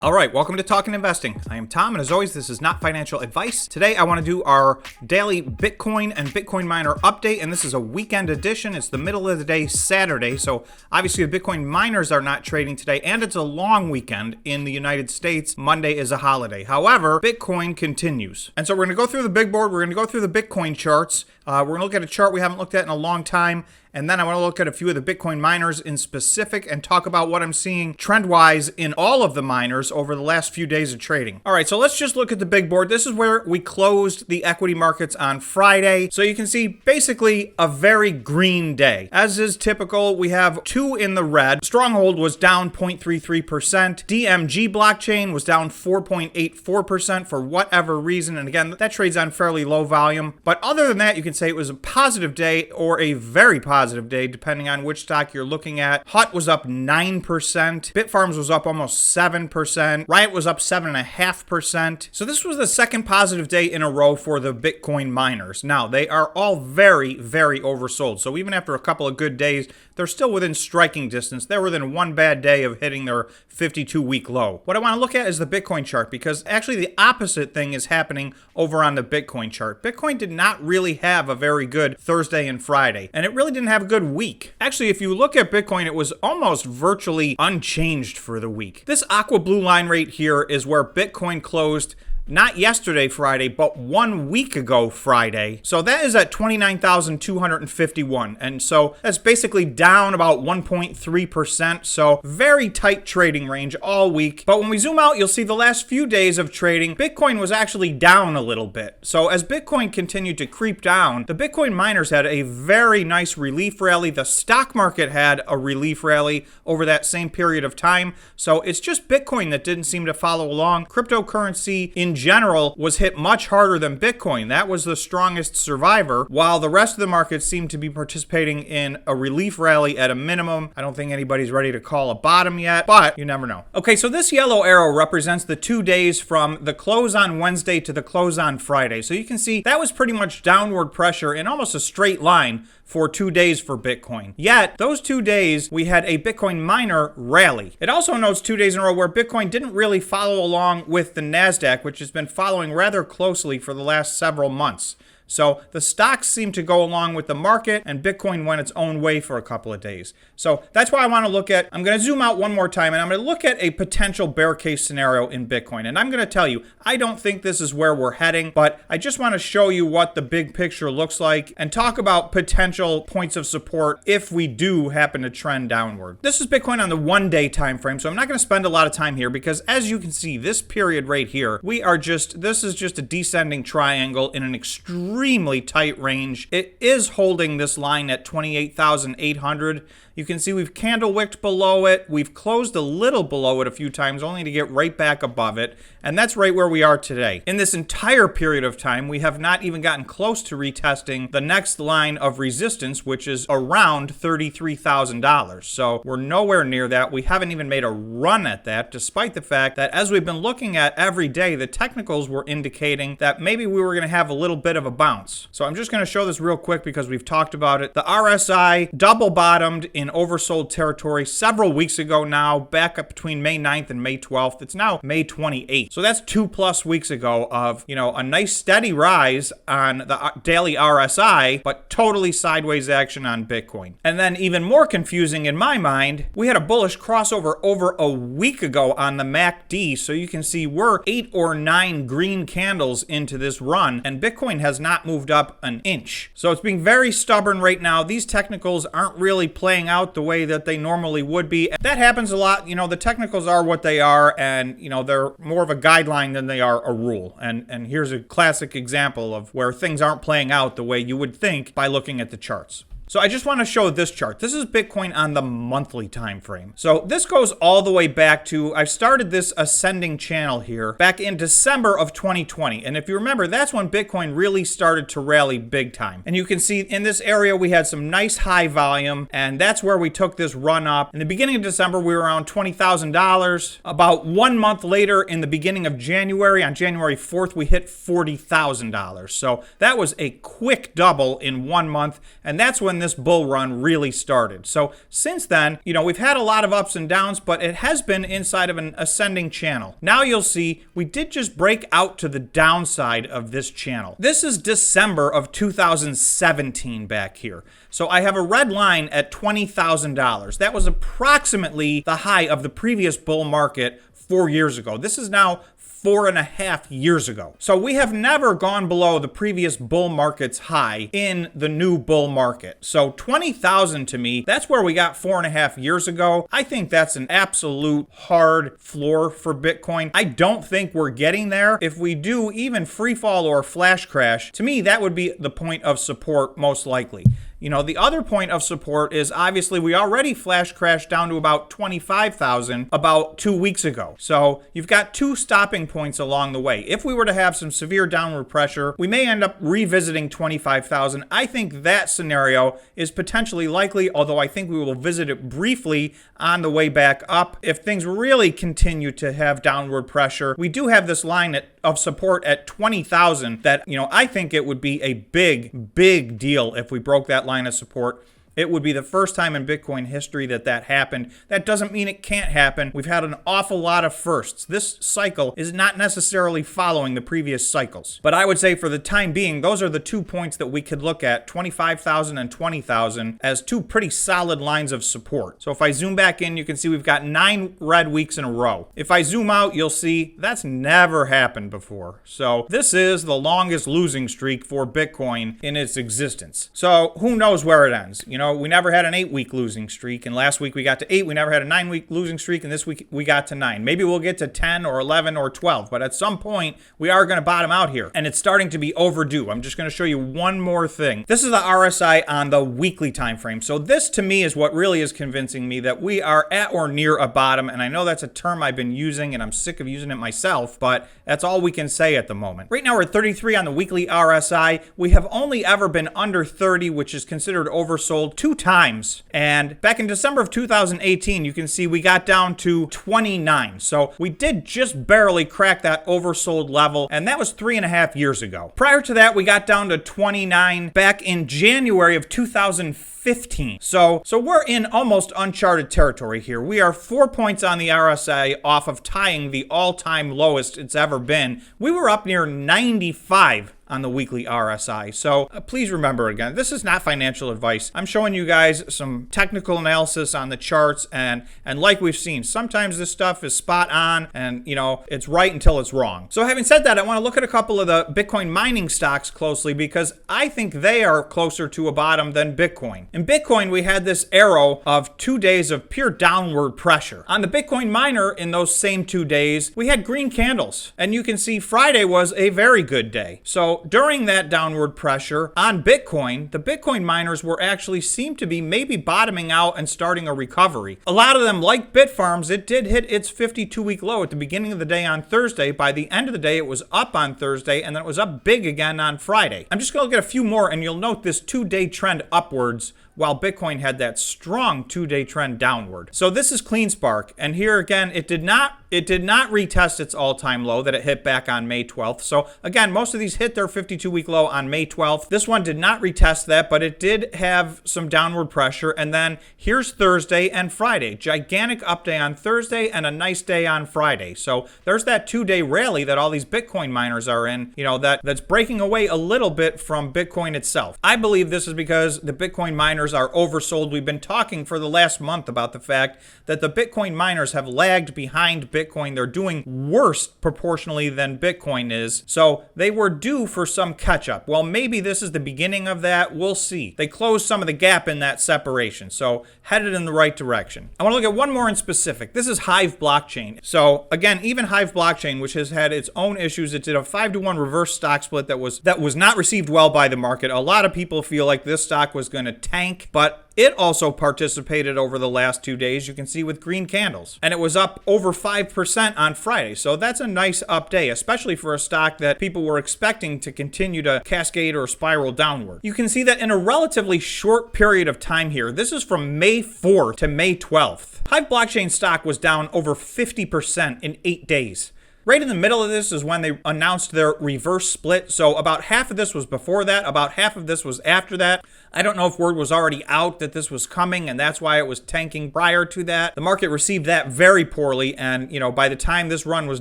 All right, welcome to Talking Investing. I am Tom, and as always, this is not financial advice. Today, I want to do our daily Bitcoin and Bitcoin miner update, and this is a weekend edition. It's the middle of the day, Saturday, so obviously the Bitcoin miners are not trading today, and it's a long weekend in the United States. Monday is a holiday. However, Bitcoin continues. And so we're going to go through the big board. We're going to go through the Bitcoin charts. We're going to look at a chart we haven't looked at in a long time. And then I want to look at a few of the Bitcoin miners in specific and talk about what I'm seeing trend-wise in all of the miners over the last few days of trading. All right, so let's just look at the big board. This is where we closed the equity markets on Friday. So you can see basically a very green day. As is typical, we have two in the red. Stronghold was down 0.33%. DMG blockchain was down 4.84% for whatever reason. And again, that trades on fairly low volume. But other than that, you can say it was a positive day or a very positive day, depending on which stock you're looking at. HUT was up 9%. Bitfarms was up almost 7%. Riot was up 7.5%. So this was the second positive day in a row for the Bitcoin miners. Now, they are all very, very oversold. So even after a couple of good days, they're still within striking distance. They're within one bad day of hitting their 52-week low. What I want to look at is the Bitcoin chart, because actually the opposite thing is happening over on the Bitcoin chart. Bitcoin did not really have a very good Thursday and Friday, and it really didn't have a good week. Actually, if you look at Bitcoin, it was almost virtually unchanged for the week. This aqua blue line right here is where Bitcoin closed not yesterday, Friday, but 1 week ago, Friday. So that is at 29,251. And so that's basically down about 1.3%. So very tight trading range all week. But when we zoom out, you'll see the last few days of trading, Bitcoin was actually down a little bit. So as Bitcoin continued to creep down, the Bitcoin miners had a very nice relief rally. The stock market had a relief rally over that same period of time. So it's just Bitcoin that didn't seem to follow along. Cryptocurrency in general was hit much harder than Bitcoin. That was the strongest survivor, while the rest of the market seemed to be participating in a relief rally at a minimum. I don't think anybody's ready to call a bottom yet, but you never know. Okay, so this yellow arrow represents the 2 days from the close on Wednesday to the close on Friday. So you can see that was pretty much downward pressure in almost a straight line for 2 days for Bitcoin. Yet, those 2 days, we had a Bitcoin miner rally. It also notes 2 days in a row where Bitcoin didn't really follow along with the NASDAQ, which has been following rather closely for the last several months. So the stocks seem to go along with the market, and Bitcoin went its own way for a couple of days. So that's why I want to look at, I'm going to zoom out one more time, and I'm going to look at a potential bear case scenario in Bitcoin. And I'm going to tell you, I don't think this is where we're heading, but I just want to show you what the big picture looks like and talk about potential points of support if we do happen to trend downward. This is Bitcoin on the 1 day time frame, so I'm not going to spend a lot of time here because as you can see, this period right here, this is just a descending triangle in an extremely tight range. It is holding this line at 28,800. You can see we've candle wicked below it. We've closed a little below it a few times, only to get right back above it. And that's right where we are today. In this entire period of time, we have not even gotten close to retesting the next line of resistance, which is around $33,000. So we're nowhere near that. We haven't even made a run at that, despite the fact that as we've been looking at every day, the technicals were indicating that maybe we were going to have a little bit of a bounce. So I'm just going to show this real quick because we've talked about it. The RSI double bottomed in oversold territory several weeks ago now, back up between May 9th and May 12th. It's now May 28th. So that's 2+ weeks ago of, a nice steady rise on the daily RSI, but totally sideways action on Bitcoin. And then even more confusing in my mind, we had a bullish crossover over a week ago on the MACD. So you can see we're 8 or 9 green candles into this run, and Bitcoin has not moved up an inch. So it's being very stubborn right now. These technicals aren't really playing out the way that they normally would be. That happens a lot. The technicals are what they are, and they're more of a guideline than they are a rule. And here's a classic example of where things aren't playing out the way you would think by looking at the charts. So I just want to show this chart. This is Bitcoin on the monthly time frame. So this goes all the way back to, I started this ascending channel here back in December of 2020. And if you remember, that's when Bitcoin really started to rally big time. And you can see in this area, we had some nice high volume, and that's where we took this run up. In the beginning of December, we were around $20,000. About 1 month later, in the beginning of January, on January 4th, we hit $40,000. So that was a quick double in 1 month. And that's when this bull run really started. So since then, we've had a lot of ups and downs, but it has been inside of an ascending channel. Now you'll see we did just break out to the downside of this channel. This is December of 2017 back here. So I have a red line at $20,000. That was approximately the high of the previous bull market 4 years ago. This is now 4.5 years ago. So we have never gone below the previous bull market's high in the new bull market. So 20,000 to me, that's where we got 4.5 years ago. I think that's an absolute hard floor for Bitcoin. I don't think we're getting there. If we do even free fall or flash crash, to me, that would be the point of support most likely. The other point of support is obviously we already flash crashed down to about 25,000 about 2 weeks ago. So you've got two stopping points along the way. If we were to have some severe downward pressure, we may end up revisiting 25,000. I think that scenario is potentially likely, although I think we will visit it briefly on the way back up. If things really continue to have downward pressure, we do have this line of support at 20,000 that, I think it would be a big deal if we broke that line of support. It would be the first time in Bitcoin history that happened. That doesn't mean it can't happen. We've had an awful lot of firsts. This cycle is not necessarily following the previous cycles. But I would say for the time being, those are the 2 points that we could look at, 25,000 and 20,000, as two pretty solid lines of support. So if I zoom back in, you can see we've got 9 red weeks in a row. If I zoom out, you'll see that's never happened before. So this is the longest losing streak for Bitcoin in its existence. So who knows where it ends? We never had an 8-week losing streak, and last week we got to 8. We never had a 9-week losing streak, and this week we got to 9. Maybe we'll get to 10 or 11 or 12, but at some point we are going to bottom out here, and it's starting to be overdue. I'm just going to show you one more thing. This is the RSI on the weekly time frame. So this to me is what really is convincing me that we are at or near a bottom, and I know that's a term I've been using, and I'm sick of using it myself, but that's all we can say at the moment. Right now we're at 33 on the weekly RSI. We have only ever been under 30, which is considered oversold 2 times. And back in December of 2018, you can see we got down to 29. So we did just barely crack that oversold level, and that was 3.5 years ago. Prior to that, we got down to 29 back in January of 2015. So we're in almost uncharted territory here. We are 4 points on the RSI off of tying the all-time lowest it's ever been. We were up near 95 on the weekly RSI. So please remember, again, this is not financial advice. I'm showing you guys some technical analysis on the charts, and like we've seen, sometimes this stuff is spot on and it's right until it's wrong. So having said that, I want to look at a couple of the Bitcoin mining stocks closely because I think they are closer to a bottom than Bitcoin. In Bitcoin, we had this arrow of 2 days of pure downward pressure. On the Bitcoin miner, in those same 2 days, we had green candles, and you can see Friday was a very good day. So during that downward pressure on Bitcoin, the Bitcoin miners were actually seemed to be maybe bottoming out and starting a recovery. A lot of them, like Bitfarms, it did hit its 52-week low at the beginning of the day on Thursday. By the end of the day, it was up on Thursday, and then it was up big again on Friday. I'm just going to look at a few more, and you'll note this 2-day trend upwards, while Bitcoin had that strong 2-day trend downward. So this is Cleanspark, and here again, it did not retest its all-time low that it hit back on May 12th. So again, most of these hit their 52-week low on May 12th. This one did not retest that, but it did have some downward pressure. And then here's Thursday and Friday. Gigantic up day on Thursday and a nice day on Friday. So there's that 2-day rally that all these Bitcoin miners are in, that's breaking away a little bit from Bitcoin itself. I believe this is because the Bitcoin miners are oversold. We've been talking for the last month about the fact that the Bitcoin miners have lagged behind Bitcoin. They're doing worse proportionally than Bitcoin is. So they were due for some catch up. Well, maybe this is the beginning of that. We'll see. They closed some of the gap in that separation. So headed in the right direction. I want to look at one more in specific. This is Hive blockchain. So again, even Hive blockchain, which has had its own issues, it did a 5-to-1 reverse stock split that was not received well by the market. A lot of people feel like this stock was going to tank, but it also participated over the last 2 days, you can see, with green candles. And it was up over 5% on Friday. So that's a nice up day, especially for a stock that people were expecting to continue to cascade or spiral downward. You can see that in a relatively short period of time here. This is from May 4th to May 12th. Hive blockchain stock was down over 50% in 8 days. Right in the middle of this is when they announced their reverse split. So about half of this was before that, about half of this was after that. I don't know if word was already out that this was coming and that's why it was tanking prior to that. The market received that very poorly, and by the time this run was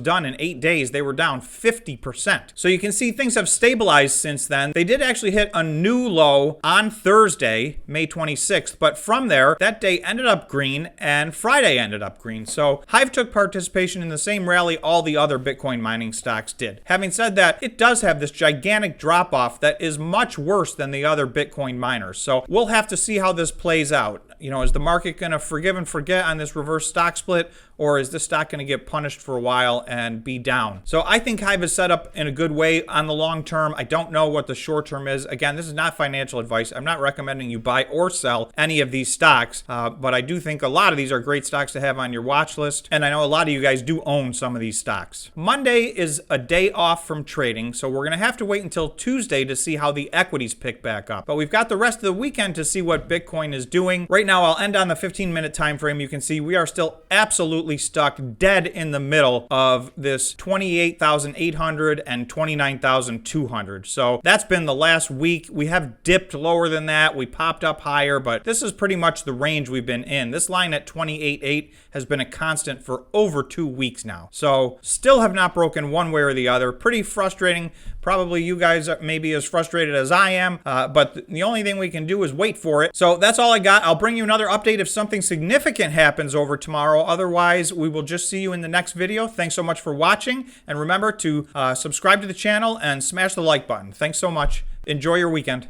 done in 8 days, they were down 50%. So you can see things have stabilized since then. They did actually hit a new low on Thursday, May 26th, but from there, that day ended up green and Friday ended up green. So Hive took participation in the same rally all the other Bitcoin mining stocks did. Having said that, it does have this gigantic drop off that is much worse than the other Bitcoin miners. So we'll have to see how this plays out. Is the market going to forgive and forget on this reverse stock split, or is this stock going to get punished for a while and be down? So I think Hive is set up in a good way on the long term. I don't know what the short term is. Again, this is not financial advice. I'm not recommending you buy or sell any of these stocks, but I do think a lot of these are great stocks to have on your watch list, and I know a lot of you guys do own some of these stocks. Monday is a day off from trading, so we're going to have to wait until Tuesday to see how the equities pick back up. But we've got the rest of the weekend to see what Bitcoin is doing. Right now, I'll end on the 15-minute time frame. You can see we are still absolutely stuck dead in the middle of this 28,800 and 29,200. So that's been the last week. We have dipped lower than that. We popped up higher, but this is pretty much the range we've been in. This line at 28.8 has been a constant for over 2 weeks now. So still have not broken one way or the other. Pretty frustrating. Probably you guys are maybe as frustrated as I am, but the only thing we can do is wait for it. So that's all I got. I'll bring you another update if something significant happens over tomorrow. Otherwise, we will just see you in the next video. Thanks so much for watching, and remember to subscribe to the channel and smash the like button. Thanks so much. Enjoy your weekend.